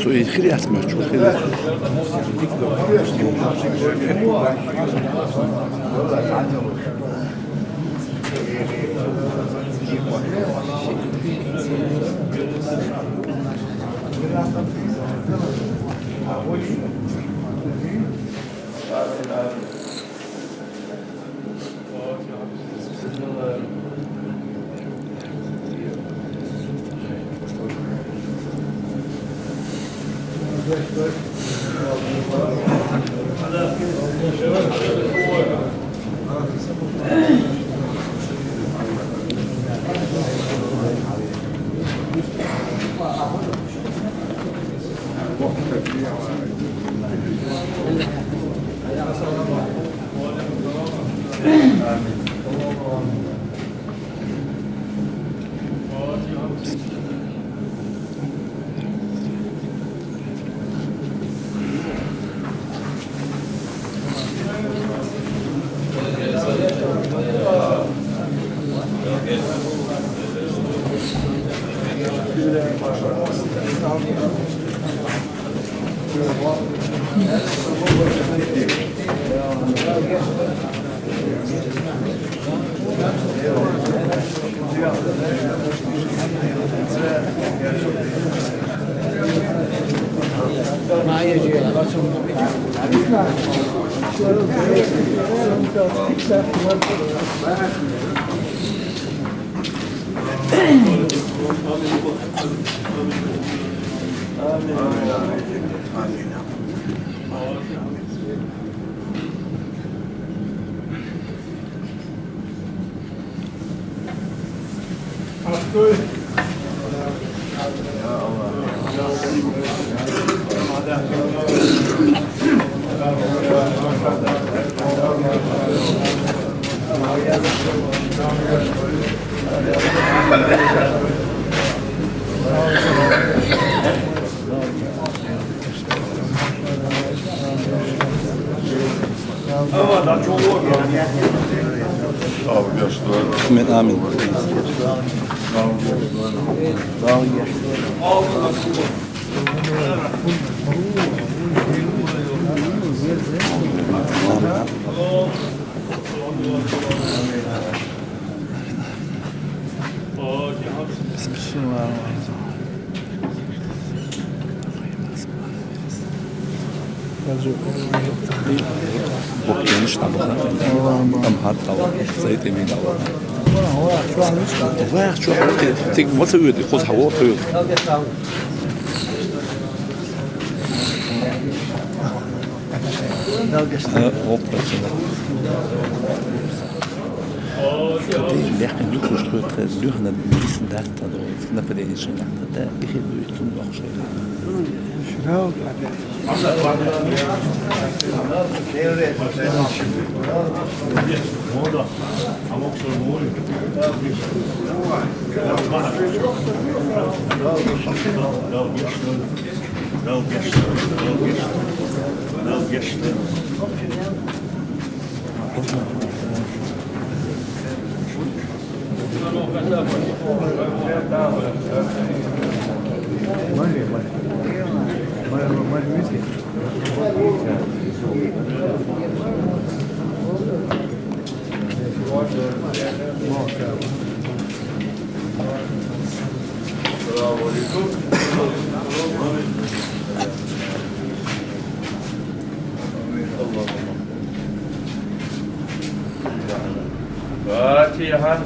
سوی خیلی اسمش چون خیلی آمین بقیانش نبودن هم حد داور زیت می داور وقت شو تيجي وصل يودي خذ حوار يودي اللي احنا بنقول شو تخلوه احنا بنسمع ده ده بدي نشرح ده يخلو يكون اخشى شنو فاتحة.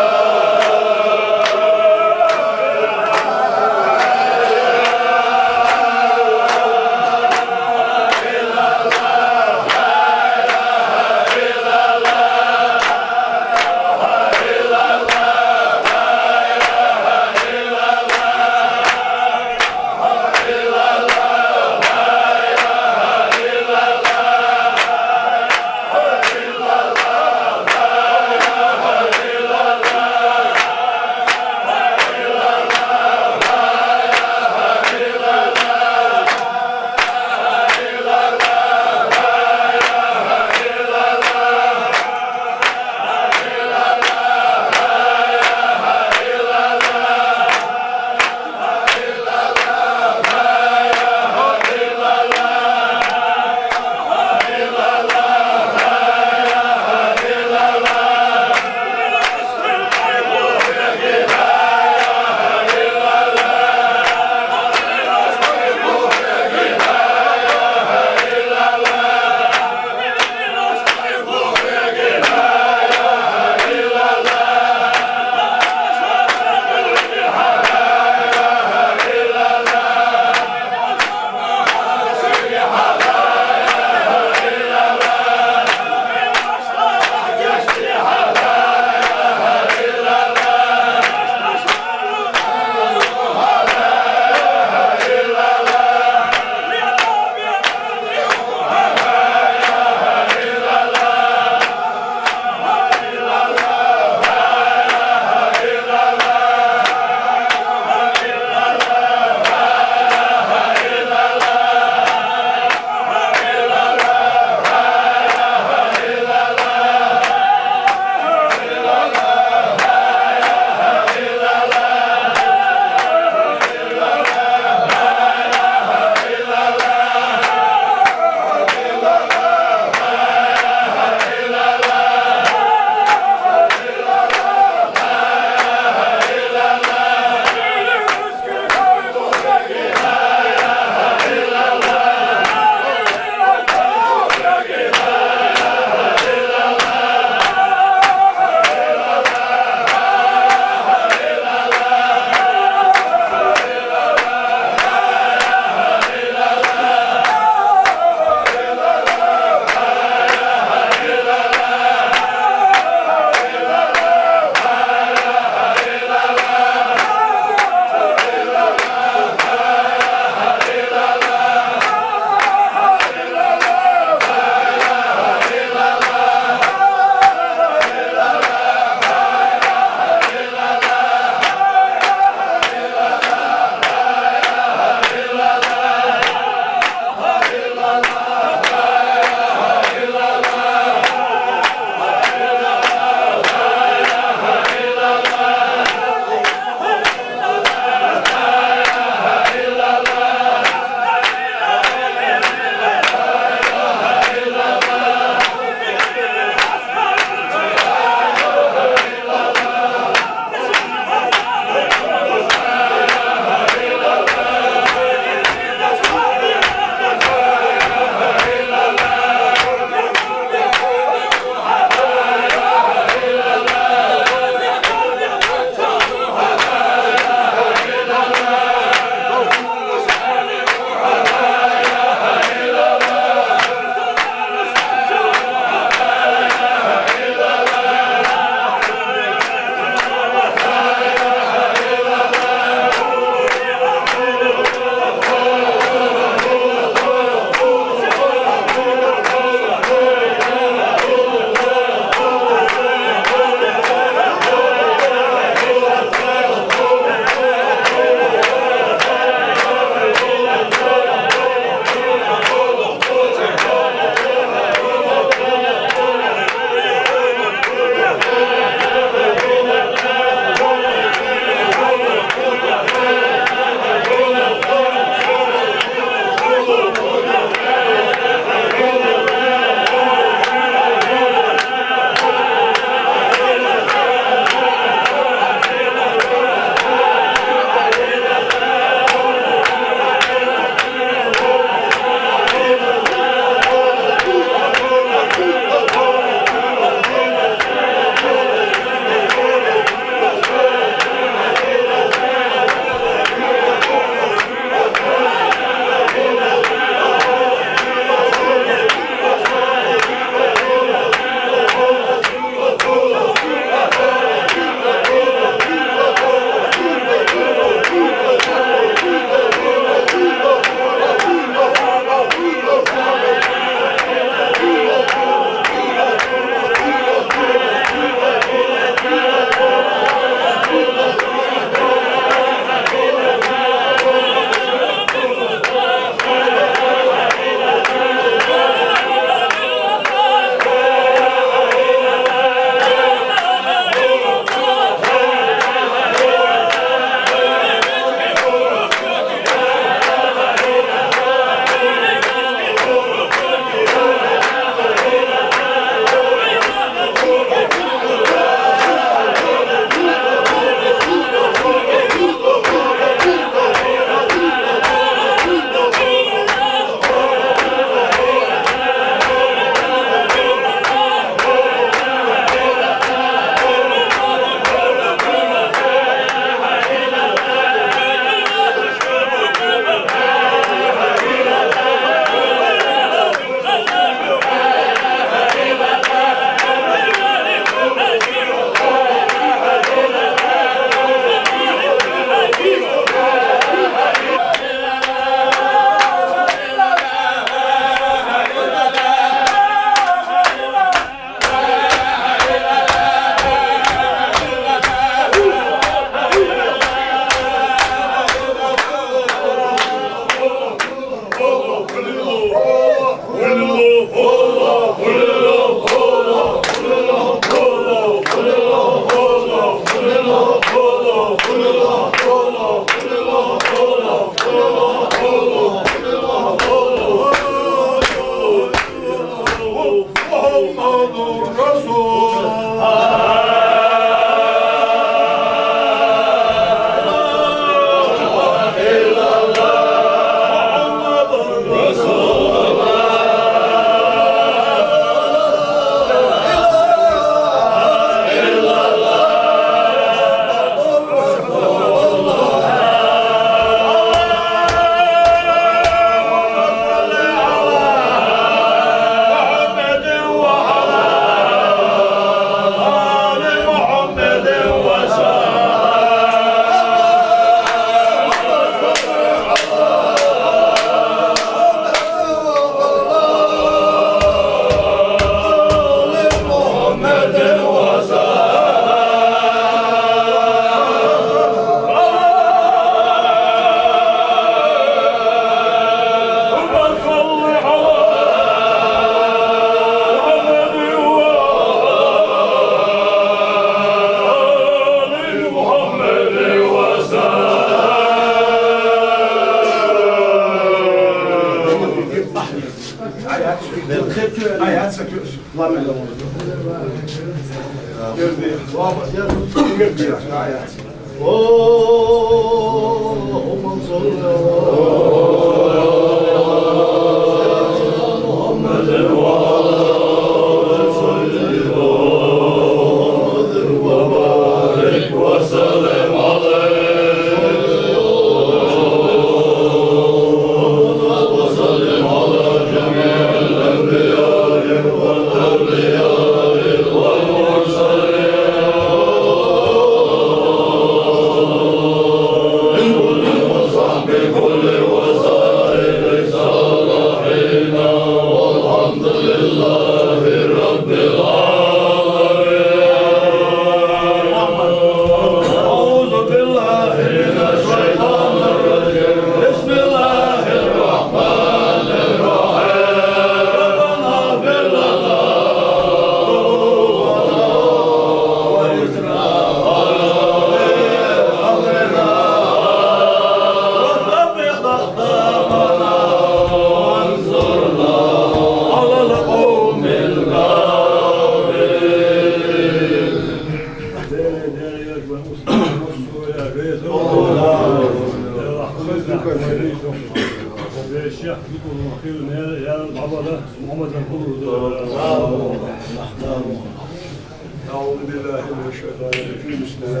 أعوذ بالله من الشيطان الرجيم بسم الله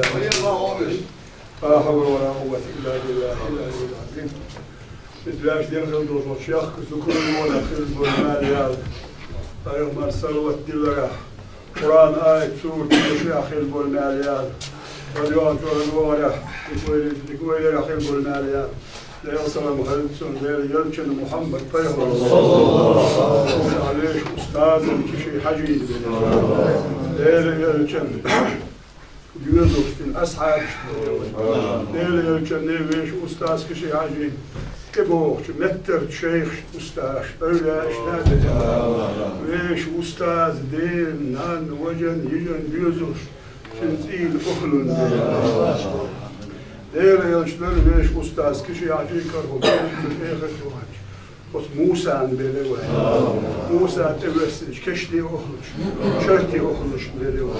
لا حول ولا قوة إلا بالله العلي العظيم إدلاش دينغل دوز وشيخ ذكر المولى خلف والماليال أيوم أرسلوا الدلرة قرآن آية سورة الشيخ خلف والماليال وديوان جوالورة لكويل خلف والماليال لا يوصل مهندسون غير يلجن محمد طيب عليه أستاذ كشي حجي غير يلجن يوزف الأسعار غير يلجن نيويش أستاذ كشي حجي كبوش متر شيخ أستاذ أولا أشناد ويش أستاذ دين نان وجن يجن يوزف شنزيل أخلن دير يلشلر ويش أستاذ كشي عجي كرهو بالآخر توهج بس موسى عن بلوه موسى تبرسش كشتي أخلش شرتي أخلش بلوه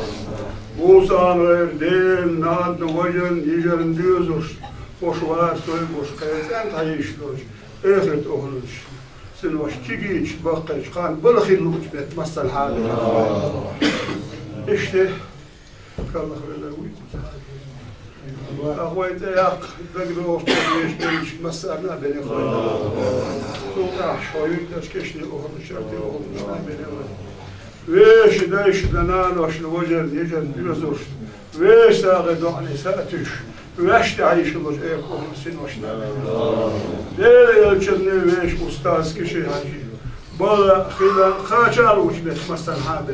موسى عن غير دين نان وجن يجن يوزف وشوار سوي وش خيز أنت هيشلوش آخر أخلش سنوش تيجيش بقيش خان بلخيلوش بتمثل حالي إشته كالله خلوي أخوي تياق بقدر أشتريش بيش مسألة بيني خوي توقع شوي تشكشني أخر شرتي أخر بيني خوي ويش دايش لنان وش الوجل يجن يزوش ويش تاغدو عني سأتش ويش تعيش لوش إيه أخر سن وش دير يلجني ويش أستاذ كشي هاجي بلا خلا خاجال وش بيت مسألة حابي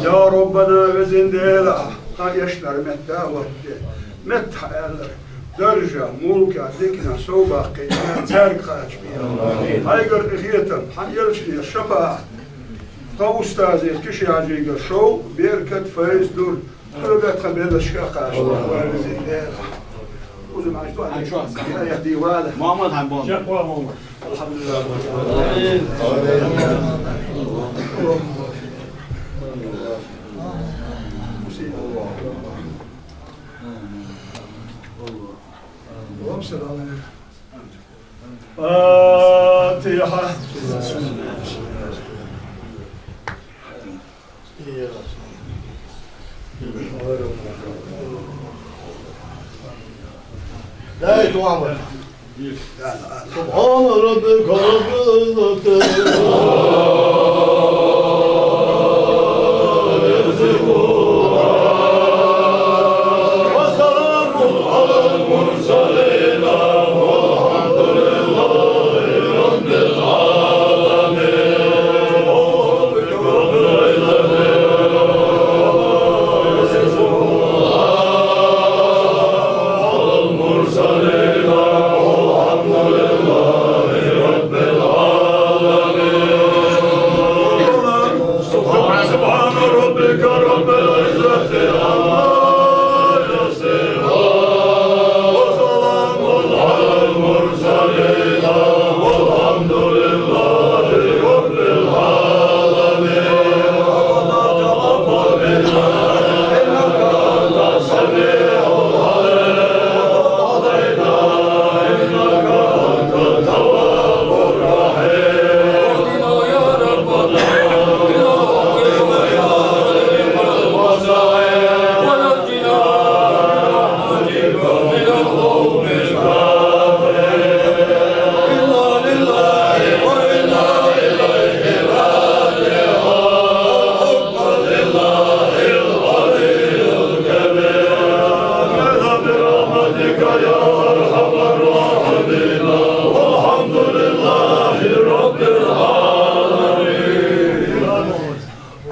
يا ربنا وزن ديلا يشلر متى ورده متى يلر درجة ملكة ديكنا صوبة قيمة زارق خاج بيها هايقر إخيتم حيلشني الشفاعة أستاذي كشي عجيقة شو بيركت فايز دول خلقات خبيل الشاقة وارزي ديلا وزم عجتوا عن شو يهدي واله محمد حنبون شكوى محمد الحمد لله فاتحة. لا يتوامر سبحان ربك رب العزة وسلام على المرسلين والحمد لله رب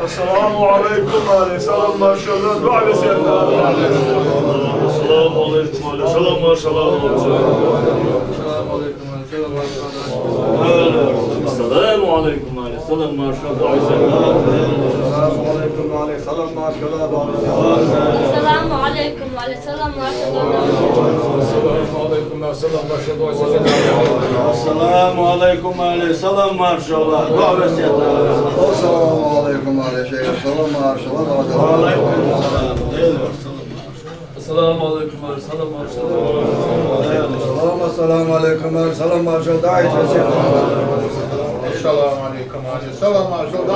السلام عليكم عليه السلام ما شاء الله دعاء بسيطة. السلام عليكم عليه السلام ما شاء الله. السلام عليكم عليه السلام ما شاء الله. السلام عليكم عليه السلام ما شاء الله. السلام عليكم وعلى السلام ورحمة الله. السلام عليكم عليه السلام ما شاء الله. السلام عليكم عليه السلام ما شاء الله. دعاء بسيطة. السلام عليكم على شيخ السلام ما شاء الله. وعليكم السلام. السلام عليكم عليه السلام ما شاء الله. السلام عليكم على السلام ما شاء الله. السلام عليكم عليه السلام ما شاء الله.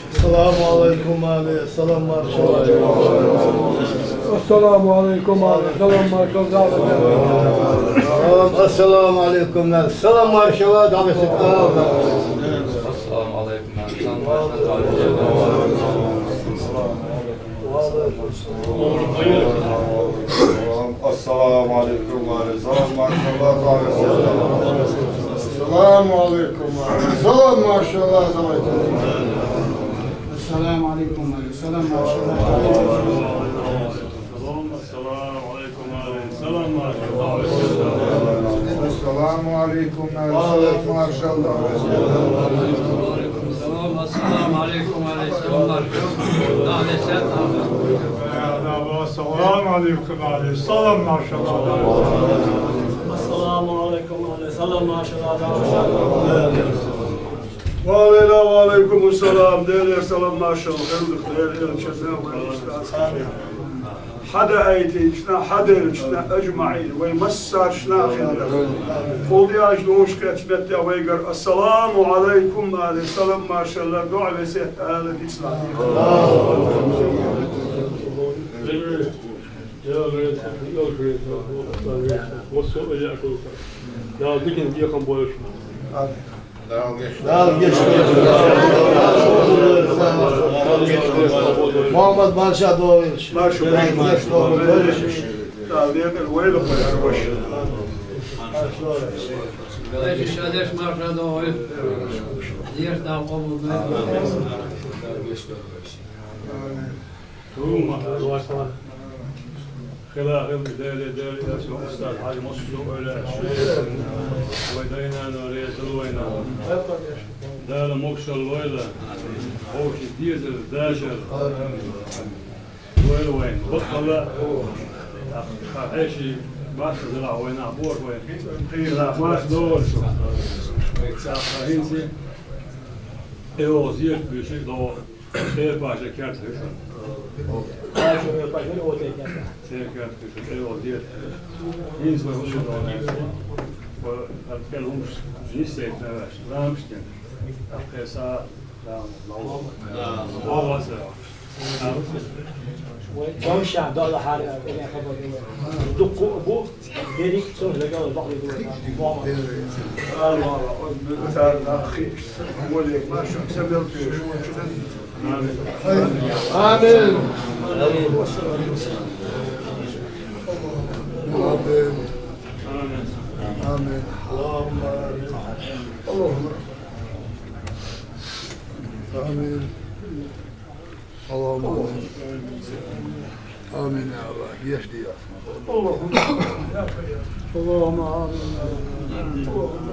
السلام عليكم على السلام ما شاء الله. السلام عليكم عليه السلام ما شاء الله. السلام عليكم عليه السلام ما شاء الله. السلام عليكم السلام ما شاء الله. دعوة السلام عليكم السلام عليكم عليه السلام ما شاء الله. السلام عليكم عليه السلام ما شاء الله. السلام عليكم عليه السلام ما شاء الله. السلام عليكم عليه السلام ما شاء الله. السلام عليكم عليه السلام ما شاء الله. السلام عليكم عليه السلام ما شاء الله. السلام عليكم عليه السلام ما شاء الله. السلام عليكم عليه السلام ما شاء الله. وعليكم السلام. دير السلام ما شاء الله. دير الشفاء حدا ايتي شنا حدا شنا اجمعين ويمسر شنا خير قولي اجدوش كتبت يا ويقر السلام عليكم عليه السلام ما شاء الله. دعاء بسيط اهل الاسلام. محمد باشا دويش. ما شاء الله. تعليق الويل ويروش. ليش شادش ما شاء الله. دير داقم خلاف دير استاذ حاج مصلو الى الشيخ ودينا نوريت الوينا دار موكش الويله خوش ديزل داشر وين وين بطلع خاحشي باش زرع وين عبور وين خير ماش دور شو ساخرين سي Evo, ziyetbőség, de elpásra kert hősön. Első elpásra, hogy ott egy nyelven. Célkert hősön, evo, ziyetbőség. Nincs vagy hozzá hát kell uns zsiszét neves, rámsként. Hát persze, rám, Gamsán, dalla hár, igen, szabad. Dukku, dérik, szóval legalább a bakli dúl. مثلا أخي وليك ما شو سبب فيه شو آمين. آمين. اللهم اللهم آمين. اللهم آمين يا الله يشدي يا اللهم اللهم آمين اللهم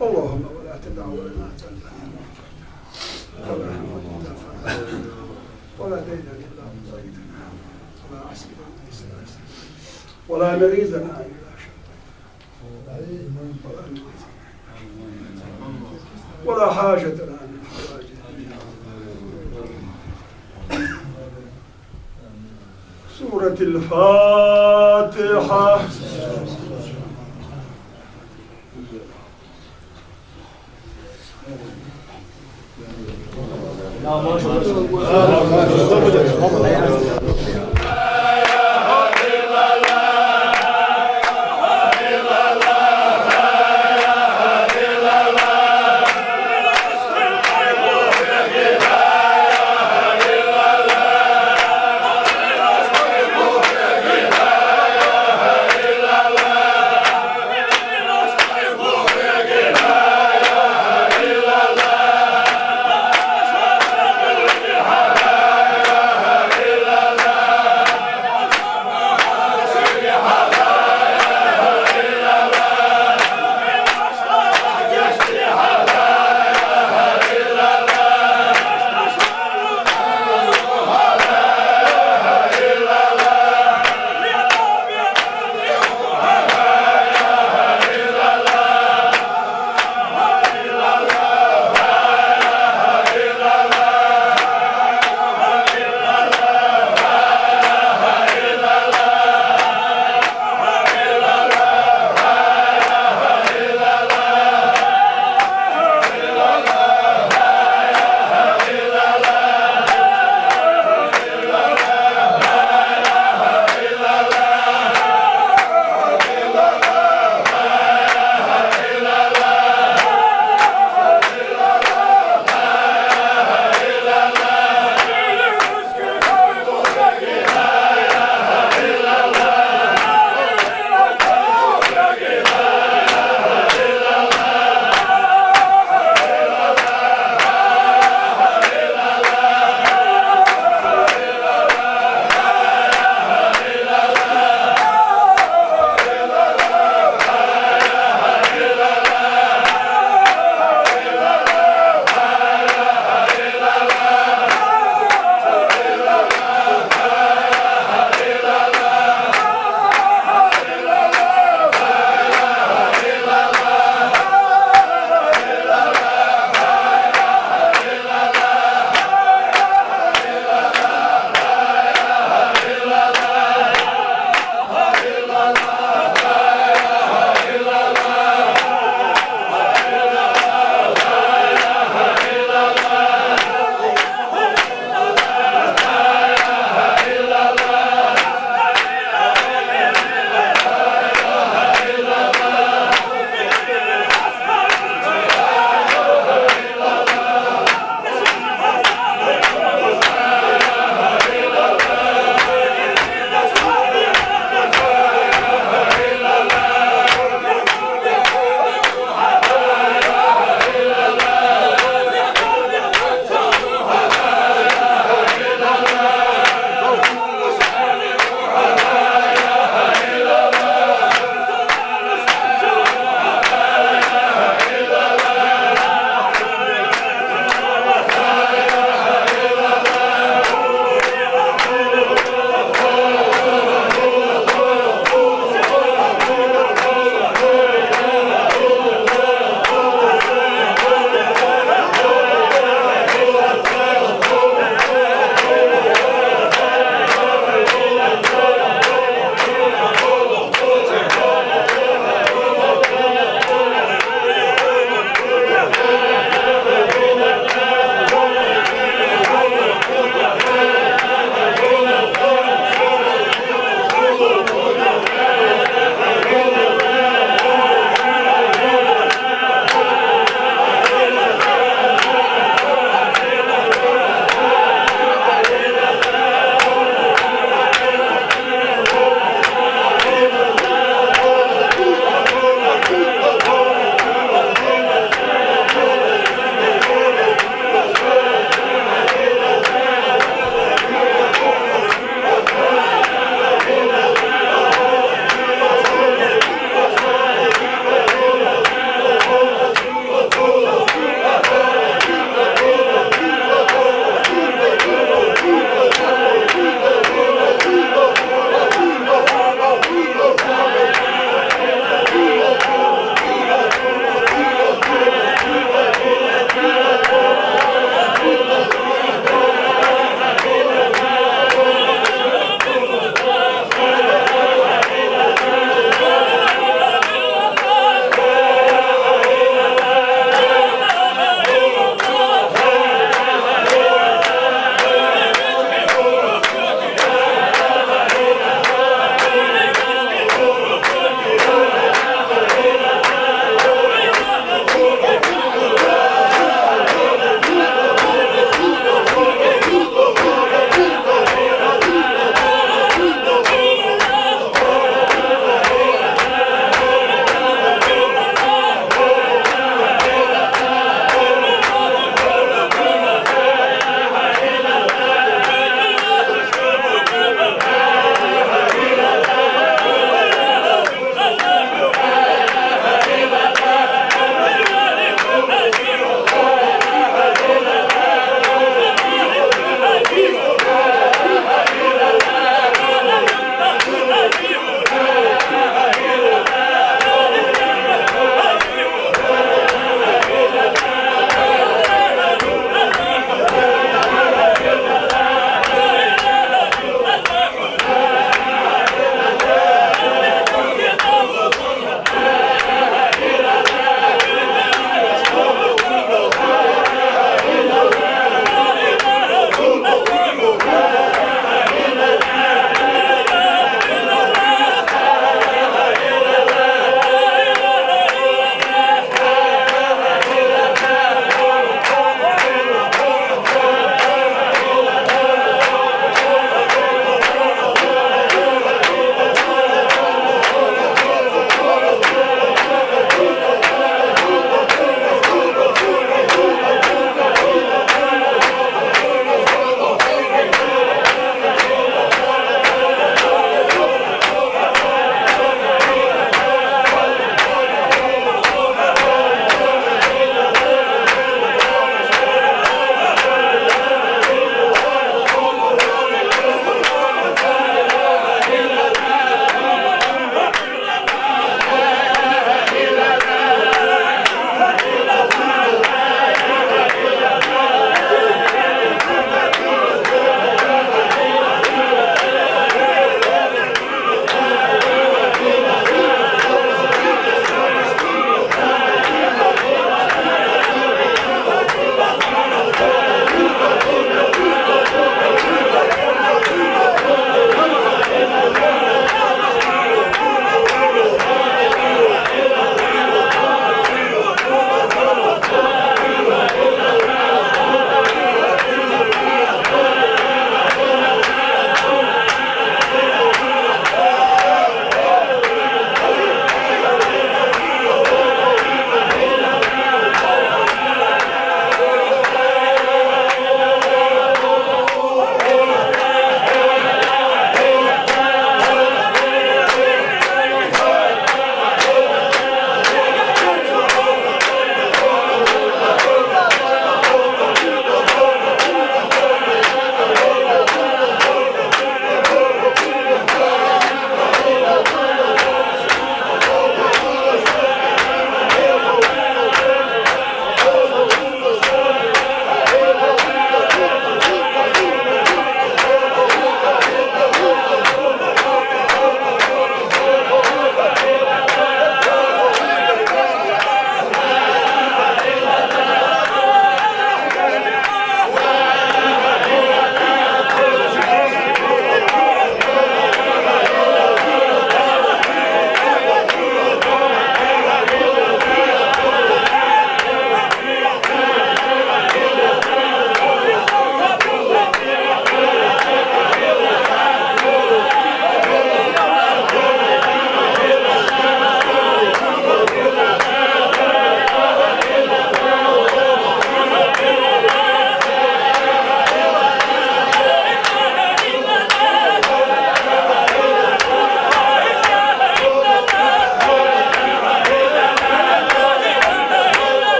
اللهم ولا تدع لنا ذنبا ولا هما ولا دينا الا قضيتنا ولا عسيرا ليس ولا مريضا الا ولا حاجة لنا من حوائج سورة الفاتحة. لا ما شاء الله. لا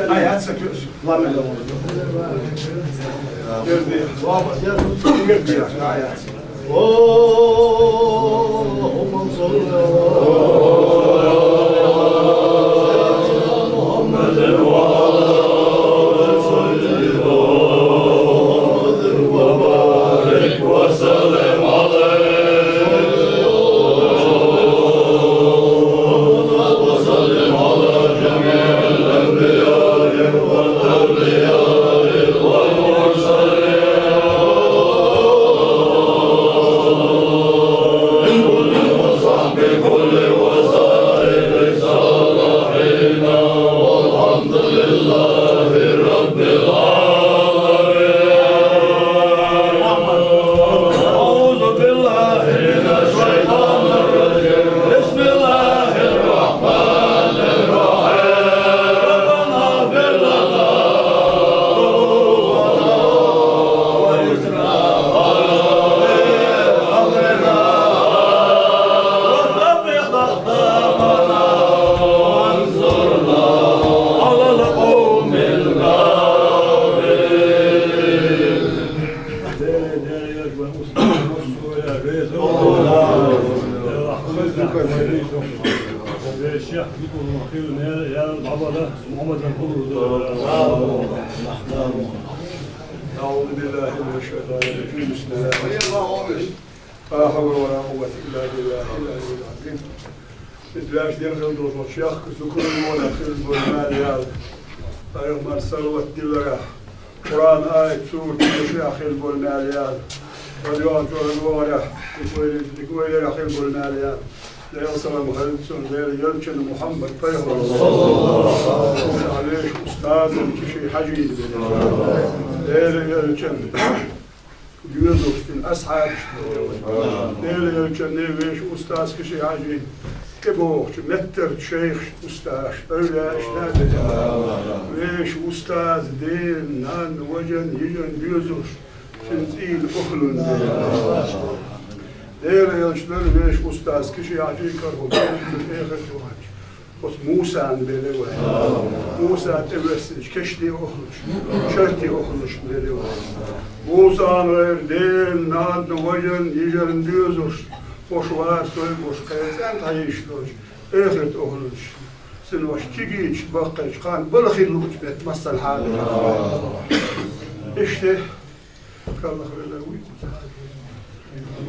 Hayat satıyorsun. Lan öyle oldu. Girdi. Hayat. Allahümme salli ala Muhammedin ve ala sayyidina Muhammedin ve barik ve sellem أعوذ بالله من الشيطان الرجيم بسم الله لا حول ولا قوة إلا بالله العلي العظيم إدلاش ديرخل دوز وشيخ ذكر ولا خلف والماليال أيوم السلوة دلرة قرآن آية سورة الشيخ خلف والماليال وديوان جور الورة يقول لي خلف والماليال لا يوصل مهندسون غير يلجن محمد فيهر عليه أستاذ كشي حجيز غير يلجن يوزوستين أصحاب غير يلجن نيويش أستاذ كشي حجيز كبوخ متر شيخ أستاذ أولا إشناد ويش أستاذ دين نان وجن يجن يوزوش تنزيل أخلون Değerli gençler ve ustaz kişi acı kargo Musa beri var. Musa tevessiz keşli okumuş. Şerti okumuş beri var. Musa'nın değil nad vajen yiyerin diyoruz. Boş var soy boş kaysan tayışloş. Ehret okumuş. Sen hoş çigiç bakış kan balkhilluç bet masal hal. İşte Allah öyle uyku.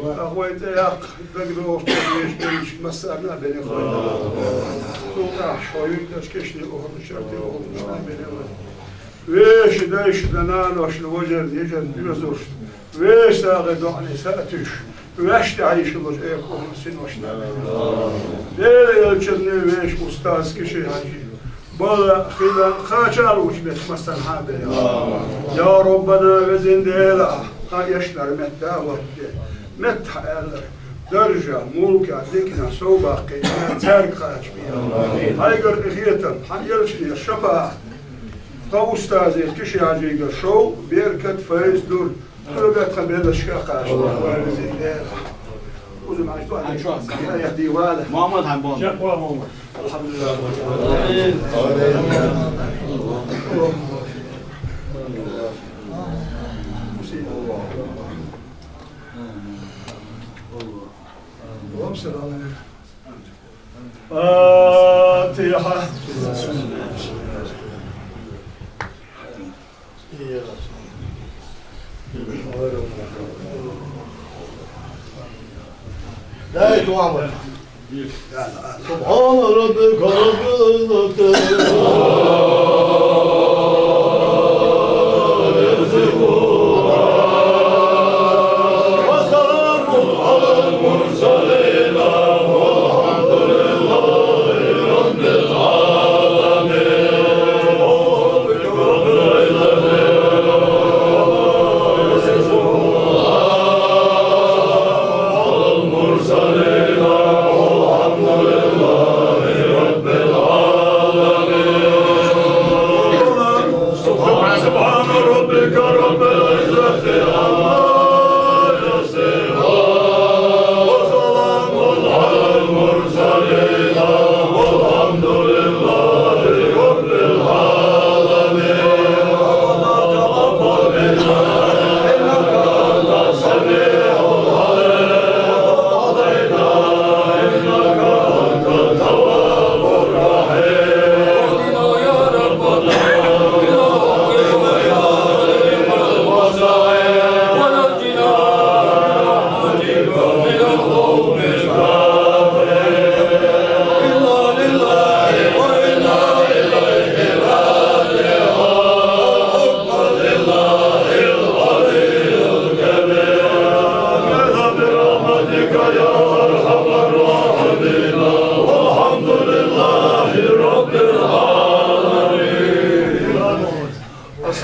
أخوي تياق بقدر وقتاش بيش مسألة بين أخوي توقع شوي تشكشني أخذ شرطي أخذ شوي بين أخوي ويش دايش دنان وش الوجر يجن يزوش ويش تاخذ عني ساتش ويش تعيش الوج إيه أخذ سن وشنا ليه يلشني ويش أستاذ كشي هاجي بلا خلا خاچال وش بس مثلا هذا يا ربنا وزن ديلا يشلر متى وقت متى درجة ملكة دكنا سوباقي تارك خاش بيها هايقر إخيتم حيلشني الشفاعة قو أستاذي كشي عجيقر شو بيركت فايز دول خلقات خبيل الشاقاش وزن ديلا وزن عجبان يهدي واله محمد حنبان شكوى محمد الحمد لله فاتحة لا يتوعمل سبحان ربك رب المرسلين والحمد لله رب العالمين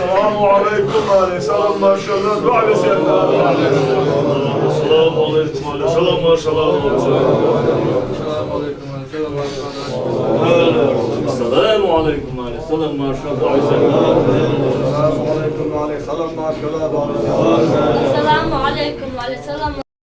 Assalamu alaikum aleyhisselam maşallah. Dua ve selam. Assalamu alaikum aleyhisselam maşallah. Assalamu alaikum aleyhisselam maşallah. Assalamu alaikum aleyhisselam maşallah. Selamun aleyküm ve aleyküm selam.